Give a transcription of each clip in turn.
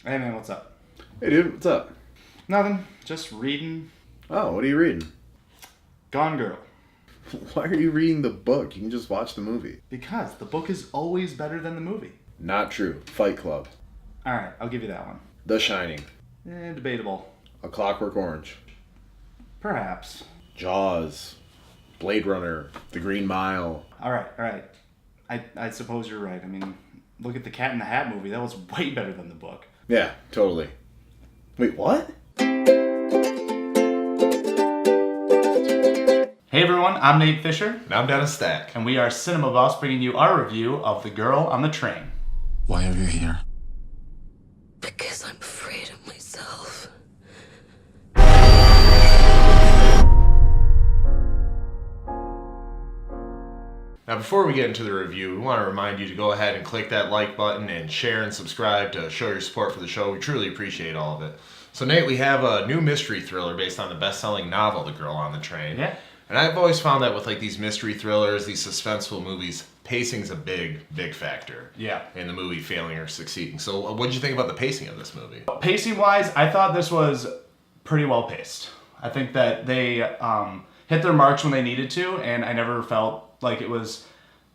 Hey man, what's up? Hey dude, what's up? Nothing. Just reading Oh, what are you reading? Gone Girl. Why are you reading the book? You can just watch the movie. Because the book is always better than the movie. Not true. Fight Club. Alright, I'll give you that one. The Shining. Debatable. A Clockwork Orange. Perhaps. Jaws. Blade Runner. The Green Mile. Alright. I suppose you're right. I mean, look at the Cat in the Hat movie. That was way better than the book. Yeah, totally. Wait, what? Hey everyone, I'm Nate Fischer. And I'm Dennis Stack. And we are Cinema Boss, bringing you our review of The Girl on the Train. Why are you here? Because I'm afraid of myself. Now, before we get into the review, we want to remind you to go ahead and click that like button and share and subscribe to show your support for the show. We truly appreciate all of it. So, Nate, we have a new mystery thriller based on the best-selling novel, The Girl on the Train. Yeah. And I've always found that with like these mystery thrillers, these suspenseful movies, pacing's a big factor. Yeah. In the movie failing or succeeding. So, what did you think about the pacing of this movie? Pacing-wise, I thought this was pretty well paced. I think that they hit their marks when they needed to, and I never felt like it was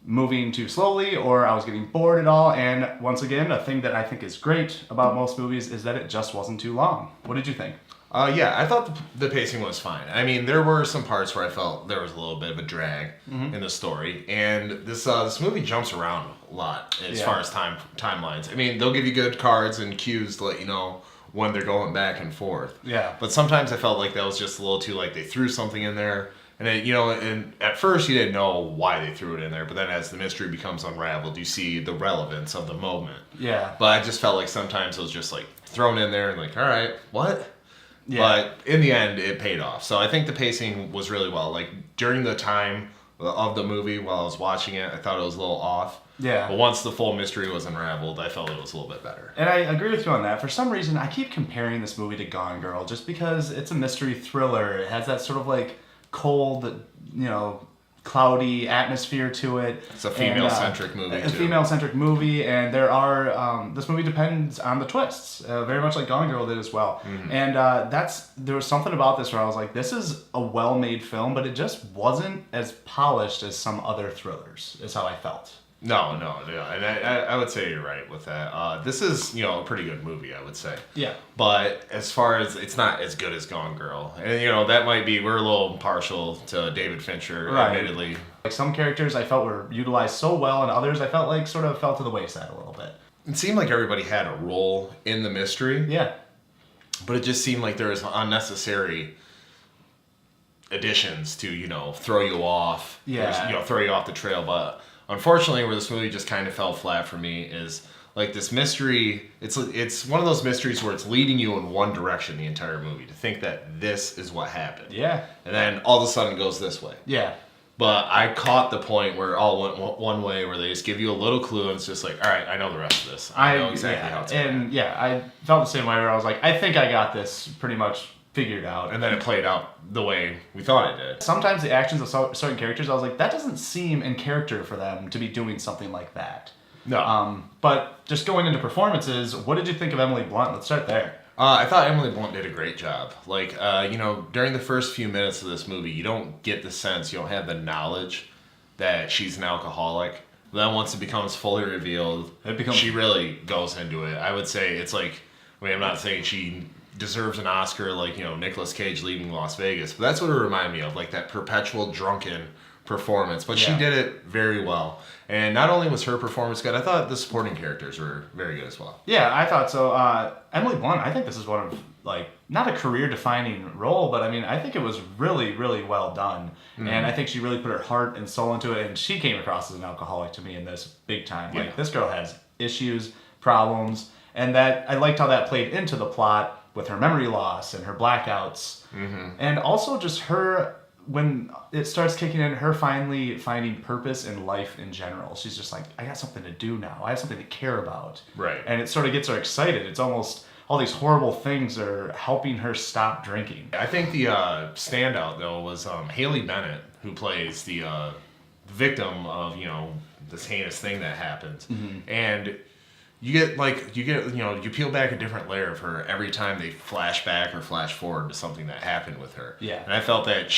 moving too slowly or I was getting bored at all. And once again, a thing that I think is great about most movies is that it just wasn't too long. What did you think? Yeah, I thought the pacing was fine. I mean, there were some parts where I felt there was a little bit of a drag in the story, and this movie jumps around a lot as far as timelines. I mean, they'll give you good cards and cues to let you know when they're going back and forth. Yeah. But sometimes I felt like that was just a little too, like, they threw something in there, and it, and at first you didn't know why they threw it in there, but then as the mystery becomes unraveled, you see the relevance of the moment. Yeah. But I just felt like sometimes it was just, like, thrown in there and like, all right, what? Yeah. But in the end, it paid off. So I think the pacing was really well. Like, during the time of the movie while I was watching it, I thought it was a little off. Yeah. But once the full mystery was unraveled, I felt it was a little bit better. And I agree with you on that. For some reason, I keep comparing this movie to Gone Girl just because it's a mystery thriller. It has that sort of like cold, cloudy atmosphere to it. It's a female-centric movie, too. A female-centric movie, and there are, this movie depends on the twists, very much like Gone Girl did as well. Mm-hmm. And there was something about this where I was like, this is a well-made film, but it just wasn't as polished as some other thrillers, is how I felt. No, and I would say you're right with that. This is, a pretty good movie, I would say. Yeah. But as far as, it's not as good as Gone Girl. And, that might be, we're a little partial to David Fincher, admittedly. Like, some characters I felt were utilized so well, and others I felt like sort of fell to the wayside a little bit. It seemed like everybody had a role in the mystery. Yeah. But it just seemed like there was unnecessary additions to, throw you off. Yeah. Throw you off the trail. But unfortunately, where this movie just kind of fell flat for me is, like, this mystery, it's one of those mysteries where it's leading you in one direction the entire movie, to think that this is what happened. Yeah. And then all of a sudden it goes this way. Yeah. But I caught the point where it all went one way, where they just give you a little clue, and it's just like, all right, I know the rest of this. I know exactly how it's going. And I felt the same way where I was like, I think I got this pretty much figured out. And then it played out the way we thought it did. Sometimes the actions of certain characters, I was like, that doesn't seem in character for them to be doing something like that. No. But just going into performances, what did you think of Emily Blunt? Let's start there. I thought Emily Blunt did a great job. Like, during the first few minutes of this movie, you don't get the sense, you don't have the knowledge that she's an alcoholic. Then once it becomes fully revealed, she really goes into it. I would say it's like, I'm not saying she deserves an Oscar like, Nicolas Cage leaving Las Vegas, but that's what it reminded me of, like that perpetual drunken performance. But she did it very well. And not only was her performance good, I thought the supporting characters were very good as well. Yeah, I thought so. Emily Blunt, I think this is one of, like, not a career-defining role, but I think it was really, really well done. Mm-hmm. And I think she really put her heart and soul into it, and she came across as an alcoholic to me in this big time. Like, this girl has issues, problems, and that I liked how that played into the plot with her memory loss and her blackouts. Mm-hmm. And also just her, when it starts kicking in, her finally finding purpose in life in general. She's just like, I got something to do now. I have something to care about. Right. And it sort of gets her excited. It's almost all these horrible things are helping her stop drinking. I think the standout, though, was Haley Bennett, who plays the victim of, this heinous thing that happened. Mm-hmm. And you peel back a different layer of her every time they flash back or flash forward to something that happened with her. Yeah. And I felt that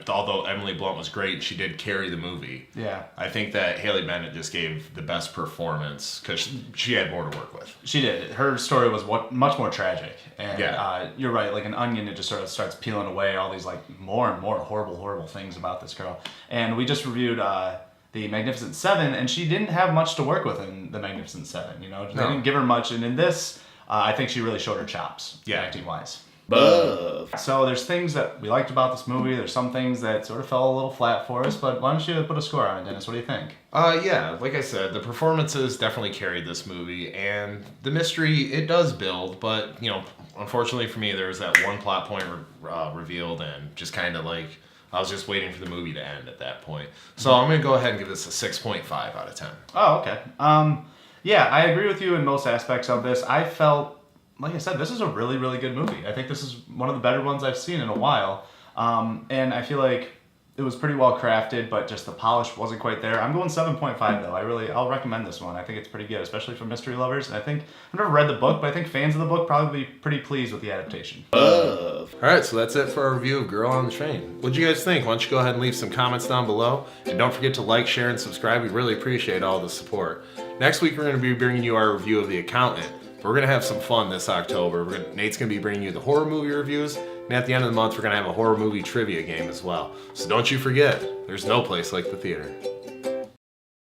although Emily Blunt was great, she did carry the movie. Yeah. I think that Haley Bennett just gave the best performance because she had more to work with. She did. Her story was much more tragic. And Yeah. you're right, like an onion, it just sort of starts peeling away all these like more and more horrible things about this girl. And we just reviewed the Magnificent Seven, and she didn't have much to work with in the Magnificent Seven. You know, they didn't give her much, and in this, I think she really showed her chops, acting wise. So there's things that we liked about this movie. There's some things that sort of fell a little flat for us. But why don't you put a score on it, Dennis? What do you think? Yeah, like I said, the performances definitely carried this movie, and the mystery, it does build, but unfortunately for me, there was that one plot point revealed, and just kind of like. I was just waiting for the movie to end at that point. So I'm going to go ahead and give this a 6.5 out of 10. Oh, okay. Yeah, I agree with you in most aspects of this. I felt, like I said, this is a really, really good movie. I think this is one of the better ones I've seen in a while. And I feel like it was pretty well crafted, but just the polish wasn't quite there. I'm going 7.5 though. I'll recommend this one. I think it's pretty good, especially for mystery lovers. And I think, I've never read the book, but I think fans of the book probably be pretty pleased with the adaptation. Alright, so that's it for our review of Girl on the Train. What'd you guys think? Why don't you go ahead and leave some comments down below. And don't forget to like, share, and subscribe. We really appreciate all the support. Next week, we're going to be bringing you our review of The Accountant. But we're going to have some fun this October. Nate's going to be bringing you the horror movie reviews. And at the end of the month, we're going to have a horror movie trivia game as well. So don't you forget, there's no place like the theater.